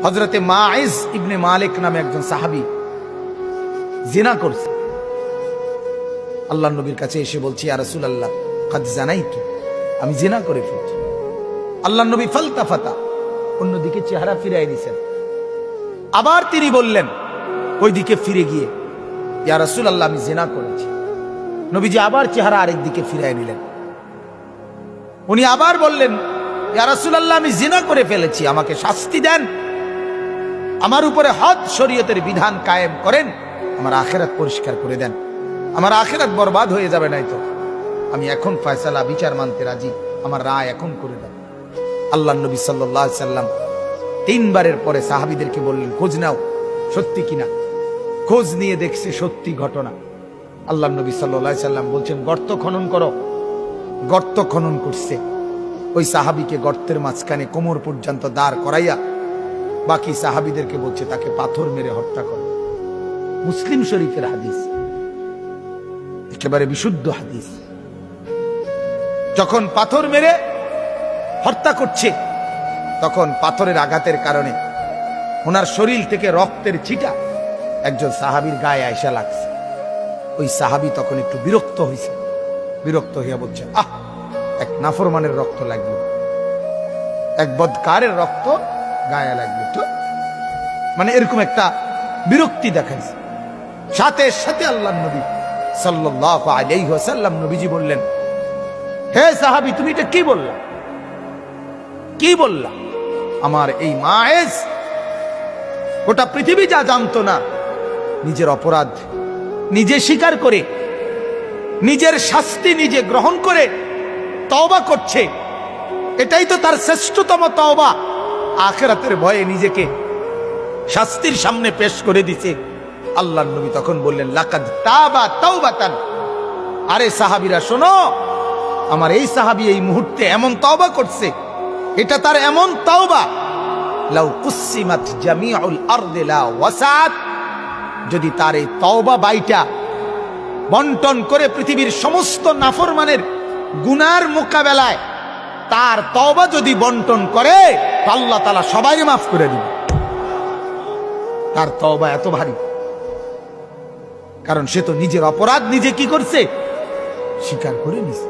হযরতে মাইজ ইবনে মালিক নামে একজন সাহাবী জিনা করছে। আল্লাহর নবীর কাছে এসে বলছি, ইয়া রাসূলুল্লাহ কাদ জানাইতু, আমি জিনা করে ফেলেছি। আল্লাহর নবী ফালতাফাতা, অন্যদিকে চেহারা ফিরাই দিয়েছেন। আবার তিনি বললেন ওইদিকে ফিরে গিয়ে, ইয়া রাসূলুল্লাহ আমি জিনা করেছি। নবীজি আবার চেহারা আরেক দিকে ফিরাই নিলেন। উনি আবার বললেন, ইয়া রাসূলুল্লাহ আমি জিনা করে ফেলেছি, আমাকে শাস্তি দেন, আমার উপরে হদ শরীয়তের বিধান কায়েম করেন, আমার আখিরাত পরিষ্কার করে দেন, আমার আখিরাত বরবাদ হয়ে যাবে নাই তো। আমি এখন ফয়সালা বিচার মানতে রাজি, আমার রায় এখন করে দেন। আল্লাহর নবী সাল্লাল্লাহু আলাইহি সাল্লাম তিনবারের পরে সাহাবীদেরকে বললেন, খোঁজ নাও সত্যি কিনা। খোঁজ নিয়ে দেখছে সত্যি ঘটনা। আল্লাহর নবী সাল্লাল্লাহু আলাইহি সাল্লাম বলছেন, গর্ত খনন করো। গর্ত খনন করছে। ওই সাহাবীকে গর্তের মাঝখানে কোমর পর্যন্ত দাঁড় করাইয়া বাকি সাহাবীদেরকে বলছে তাকে পাথর মেরে হত্যা করো। মুসলিম শরীফের হাদিস, একেবারে বিশুদ্ধ হাদিস। যখন পাথর মেরে হত্যা করছে, তখন পাথরের আঘাতের কারণে ওনার শরীর থেকে রক্তের ছিটা একজন সাহাবীর গায়ে আয়সা লাগছে। ওই সাহাবী তখন একটু বিরক্ত হয়েছে। বিরক্ত হইয়া বলছে, আহ, এক নাফরমানের রক্ত লাগলো, এক বদকারের রক্ত গায়ে লাগলো, তো মানে এরকম একটা বিরক্তি দেখাইছে। সাথে সাথে আল্লাহর নবী সাল্লাল্লাহু আলাইহি ওয়াসাল্লাম নবীজি বললেন, হে সাহাবী তুমি এটা কি বললা, কি বললা? আমার এই মায়েজ গোটা পৃথিবী যা জানতো না, নিজের অপরাধ নিজে স্বীকার করে, নিজের শাস্তি নিজে গ্রহণ করে তওবা করছে। এটাই তো তার শ্রেষ্ঠতম তওবা। আখিরাতের ভয়ে নিজেকে শাস্তির সামনে পেশ করে দিছে। আল্লাহর নবী তখন বললেন, লাকাদ তাবা তাওবাতান, আরে সাহাবীরা শোনো, আমার এই সাহাবী এই মুহূর্তে এমন তওবা করছে, এটা তার এমন তওবা, লাউ কুসিমাত জামিউল আরদি লা ওয়াসাত, যদি তার এই তওবা বাইটা বন্টন করে পৃথিবীর সমস্ত নাফরমানের গুনার মোকাবেলায় তার তওবা যদি বন্টন করে, আল্লাহ তাআলা সবাইকে মাফ করে দিবে। তার তওবা এত ভারী, কারণ সে তো নিজের অপরাধ নিজে কি করছে, স্বীকার করে নিছে।